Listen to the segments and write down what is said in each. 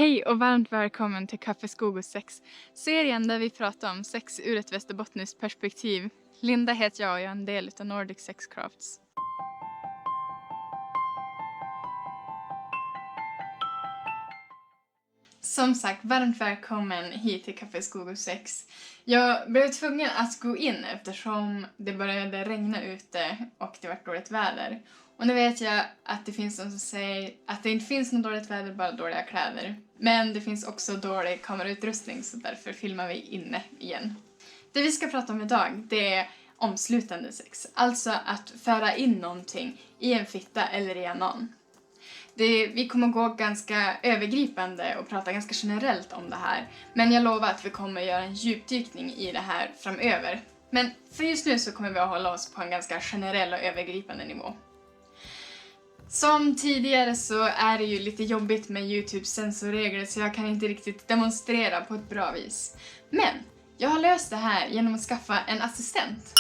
Hej och varmt välkommen till Kaffe Skog och sex, serien där vi pratar om sex ur ett västerbottniskt perspektiv. Linda heter jag och jag är en del av Nordic Sex Crafts. Som sagt, varmt välkommen hit till Kaffe Skog och sex. Jag blev tvungen att gå in eftersom det började regna ute och det var dåligt väder. Och nu vet jag att det finns någon som säger att det inte finns något dåligt väder, bara dåliga kläder. Men det finns också dålig kamerautrustning, så därför filmar vi inne igen. Det vi ska prata om idag, det är omslutande sex. Alltså att föra in någonting i en fitta eller i analen. Vi kommer gå ganska övergripande och prata ganska generellt om det här. Men jag lovar att vi kommer göra en djupdykning i det här framöver. Men för just nu så kommer vi att hålla oss på en ganska generell och övergripande nivå. Som tidigare så är det ju lite jobbigt med YouTubes censurregler, så jag kan inte riktigt demonstrera på ett bra vis. Men jag har löst det här genom att skaffa en assistent.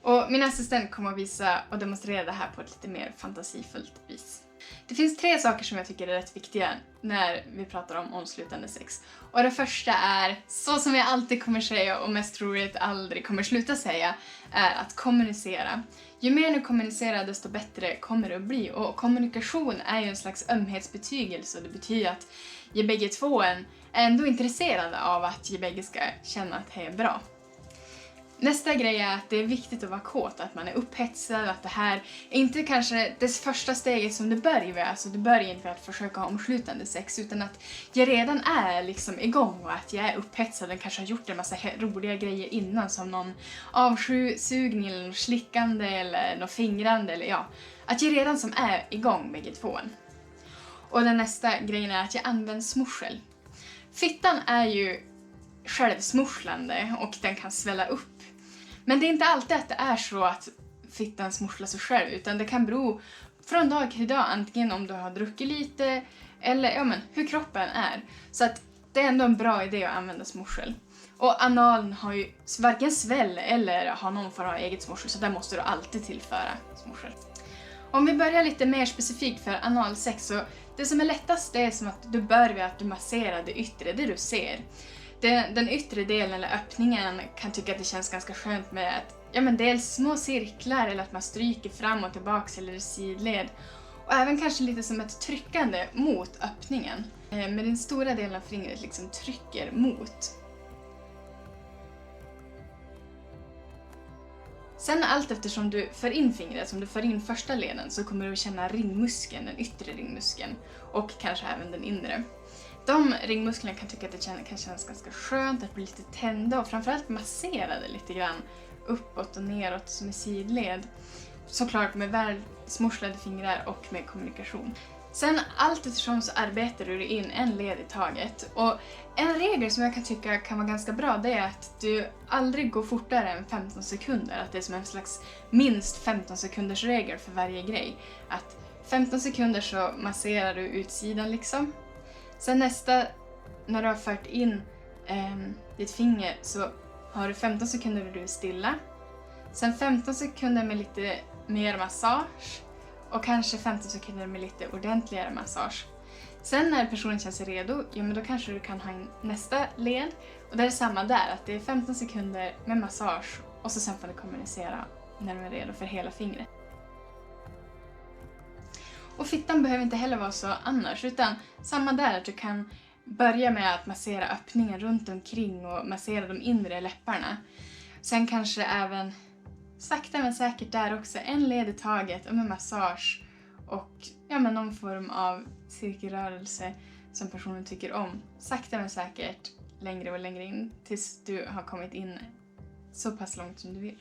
Och min assistent kommer att visa och demonstrera det här på ett lite mer fantasifullt vis. Det finns 3 saker som jag tycker är rätt viktiga när vi pratar om omslutande sex. Och det första är, så som jag alltid kommer säga och mest troligt aldrig kommer sluta säga, är att kommunicera. Ju mer ni kommunicerar desto bättre kommer det att bli. Och kommunikation är ju en slags ömhetsbetygelse. Det betyder att ge bägge två är ändå intresserade av att ge bägge ska känna att det är bra. Nästa grej är att det är viktigt att vara kåt, att man är upphetsad, att det här är inte kanske det första steget som du börjar med. Alltså du börjar inte med att försöka ha omslutande sex, utan att jag redan är liksom igång och att jag är upphetsad och kanske har gjort en massa roliga grejer innan, som någon avsugning eller något slickande eller något fingrande eller ja. Att jag redan som är igång bägge två. Och den nästa grejen är att jag använder smursel. Fittan är ju självsmorslande och den kan svälla upp. Men det är inte alltid att det är så att fittan smurslar sig själv, utan det kan bero från dag till dag, antingen om du har druckit lite eller hur kroppen är. Så att det är ändå en bra idé att använda smursel. Och analen har ju varken sväll eller har någon form av eget smursel, så där måste du alltid tillföra smursel. Om vi börjar lite mer specifikt för analsex, så det som är lättast det är som att du börjar med att du masserar det yttre, det du ser. Den yttre delen eller öppningen kan tycka att det känns ganska skönt med att dels små cirklar eller att man stryker fram och tillbaks eller i sidled. Och även kanske lite som ett tryckande mot öppningen. Med den stora delen av fingret liksom trycker mot. Sen allt eftersom du för in fingret, som du för in första leden, så kommer du att känna ringmuskeln, den yttre ringmuskeln. Och kanske även den inre. De ringmusklerna kan tycka att det kan kännas ganska skönt, att bli lite tända och framförallt masserade lite grann uppåt och neråt som i sidled. Såklart med väl smorslade fingrar och med kommunikation. Sen allt eftersom så arbetar du in en led i taget. Och en regel som jag kan tycka kan vara ganska bra, det är att du aldrig går fortare än 15 sekunder. Att det är som en slags minst 15 sekunders regel för varje grej. Att 15 sekunder så masserar du utsidan liksom. Sen nästa, när du har fört in ditt finger, så har du 15 sekunder där du är stilla. Sen 15 sekunder med lite mer massage. Och kanske 15 sekunder med lite ordentligare massage. Sen när personen känns redo, då kanske du kan ha in nästa led. Och det är samma där, att det är 15 sekunder med massage. Och så sen får du kommunicera när du är redo för hela fingret. Och fittan behöver inte heller vara så annars, utan samma där, att du kan börja med att massera öppningen runt omkring och massera de inre läpparna. Sen kanske även sakta men säkert där också en led i taget och med massage och någon form av cirkelrörelse som personen tycker om. Sakta men säkert längre och längre in tills du har kommit in så pass långt som du vill.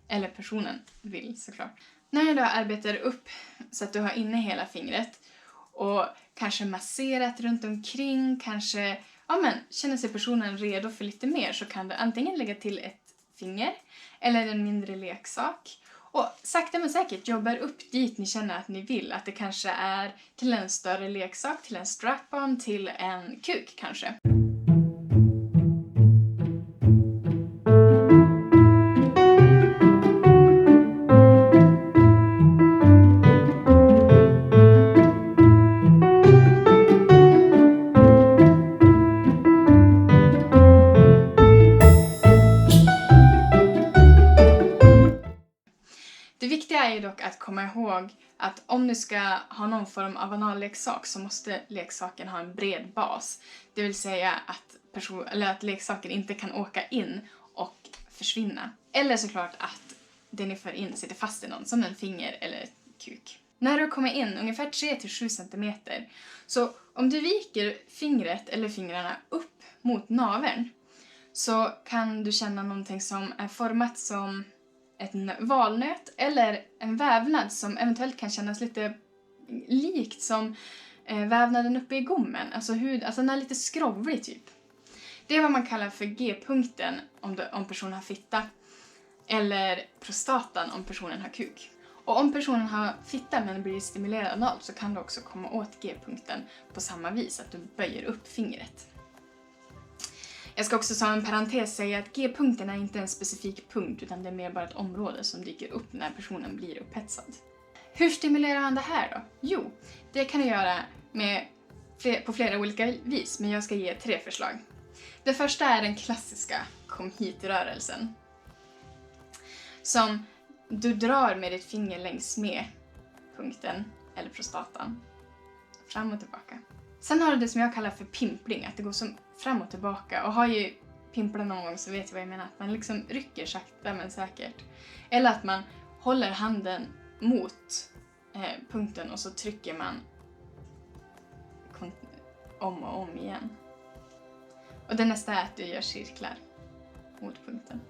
Eller personen vill såklart. När du arbetar upp så att du har inne hela fingret och kanske masserat runt omkring, kanske känner sig personen redo för lite mer, så kan du antingen lägga till ett finger eller en mindre leksak. Och sakta men säkert jobbar upp dit ni känner att ni vill. Att det kanske är till en större leksak, till en strap-on, till en kuk kanske. är ju dock att komma ihåg att om du ska ha någon form av analleksak så måste leksaken ha en bred bas. Det vill säga att leksaken inte kan åka in och försvinna. Eller såklart att det ni för in sitter fast i någon, som en finger eller ett kuk. När du kommer in ungefär 3-7 cm, så om du viker fingret eller fingrarna upp mot naveln så kan du känna någonting som är format som en valnöt eller en vävnad som eventuellt kan kännas lite likt som vävnaden uppe i gommen. Alltså den är lite skrovlig typ. Det är vad man kallar för G-punkten om personen har fitta. Eller prostatan om personen har kuk. Och om personen har fitta men blir stimulerad analt så kan du också komma åt G-punkten på samma vis, att du böjer upp fingret. Jag ska också som en parentes säga att G-punkten är inte en specifik punkt utan det är mer bara ett område som dyker upp när personen blir upphetsad. Hur stimulerar man det här då? Jo, det kan du göra på flera olika vis, men jag ska ge 3 förslag. Det första är den klassiska kom hit-rörelsen. Som du drar med ditt finger längs med punkten eller prostatan. Fram och tillbaka. Sen har du det som jag kallar för pimpling, att det går som fram och tillbaka. Och har ju pimplat någon gång så vet jag vad jag menar. Att man liksom rycker sakta men säkert. Eller att man håller handen mot punkten och så trycker man om och om igen. Och det nästa är att du gör cirklar mot punkten.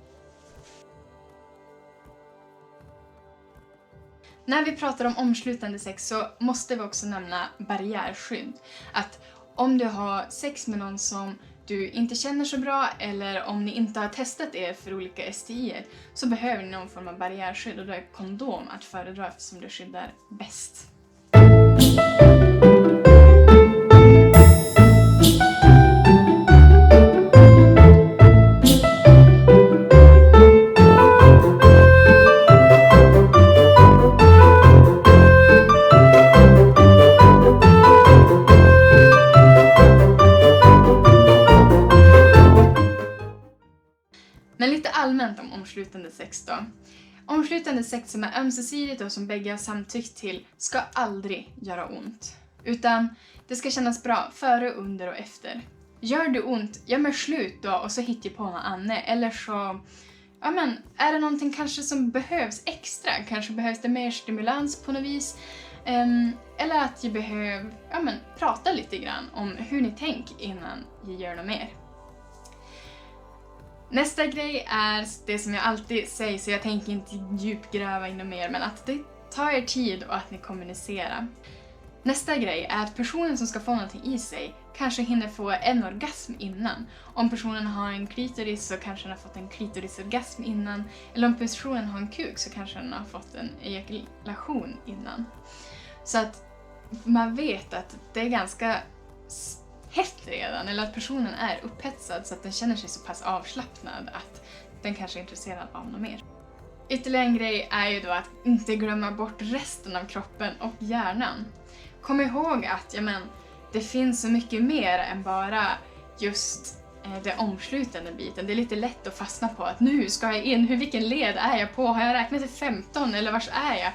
När vi pratar om omslutande sex så måste vi också nämna barriärskydd. Att om du har sex med någon som du inte känner så bra eller om ni inte har testat er för olika STI:er så behöver ni någon form av barriärskydd och då är kondom att föredra eftersom det skyddar bäst. Men lite allmänt om omslutande sex då. Omslutande sex som är ömsesidigt och som bägge har samtyckt till ska aldrig göra ont. Utan det ska kännas bra före, under och efter. Gör det ont, gör mig slut då och så hittar jag på något annat. Eller så, är det någonting kanske som behövs extra? Kanske behövs det mer stimulans på något vis. Eller att jag behöver prata lite grann om hur ni tänker innan jag gör något mer. Nästa grej är det som jag alltid säger, så jag tänker inte djupgräva in mer, men att det tar er tid och att ni kommunicerar. Nästa grej är att personen som ska få någonting i sig kanske hinner få en orgasm innan. Om personen har en klitoris så kanske den har fått en klitorisorgasm innan. Eller om personen har en kuk så kanske den har fått en ejakulation innan. Så att man vet att det är ganska hett redan, eller att personen är upphetsad så att den känner sig så pass avslappnad att den kanske är intresserad av något mer. Ytterligare en grej är ju då att inte glömma bort resten av kroppen och hjärnan. Kom ihåg att det finns så mycket mer än bara just det omslutande biten. Det är lite lätt att fastna på att nu ska jag in, vilken led är jag på? Har jag räknat till 15 eller vars är jag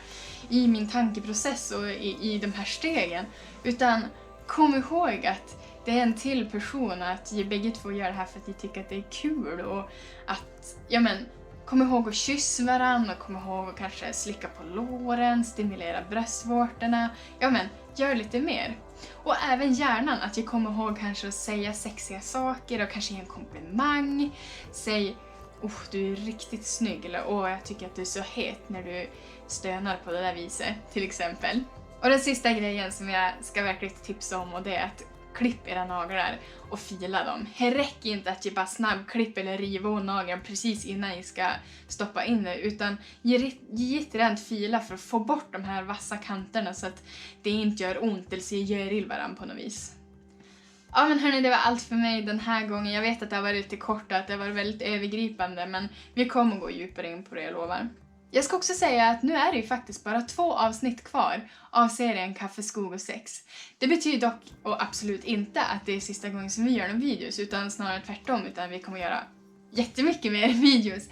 i min tankeprocess och i de här stegen? Utan kom ihåg att det är en till person, att bägge två gör det här för att de tycker att det är kul och att, kom ihåg att kyssa varandra och kom ihåg att kanske slicka på låren, stimulera bröstvårtorna, gör lite mer. Och även hjärnan, att jag kommer ihåg kanske att säga sexiga saker och kanske ge en komplimang, säg du är riktigt snygg eller jag tycker att du är så het när du stönar på det där viset till exempel. Och den sista grejen som jag ska verkligen tipsa om, och det är att klipp era naglar och fila dem. Det räcker inte att ge bara snabbklipp eller riva av nageln precis innan ni ska stoppa in det, utan ge ett rent fila för att få bort de här vassa kanterna så att det inte gör ont eller ser gör ill varandra på något vis. Ja men hörni, det var allt för mig den här gången. Jag vet att det har varit lite kort och att det var väldigt övergripande, men vi kommer gå djupare in på det, jag lovar. Jag ska också säga att nu är det ju faktiskt bara 2 avsnitt kvar av serien Kaffe, skog och sex. Det betyder dock och absolut inte att det är sista gången som vi gör någon videos, utan snarare tvärtom, utan vi kommer göra jättemycket mer videos.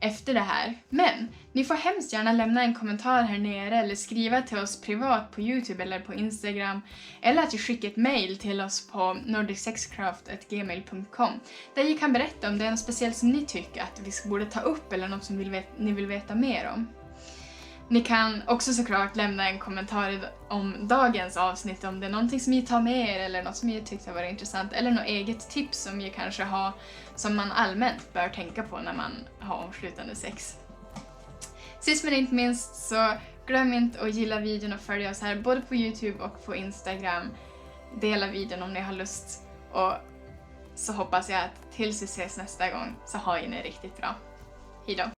efter det här. Men ni får hemskt gärna lämna en kommentar här nere eller skriva till oss privat på YouTube eller på Instagram. Eller att skicka ett mail till oss på nordicsexcraft@gmail.com där ni kan berätta om det är något speciellt som ni tycker att vi borde ta upp eller något som ni vill veta mer om. Ni kan också såklart lämna en kommentar om dagens avsnitt om det är någonting som ni tar med er eller något som ni tyckte var intressant eller något eget tips som ni kanske har som man allmänt bör tänka på när man har omslutande sex. Sist men inte minst så glöm inte att gilla videon och följa oss här både på YouTube och på Instagram. Dela videon om ni har lust och så hoppas jag att tills vi ses nästa gång så har ni det riktigt bra. Hejdå!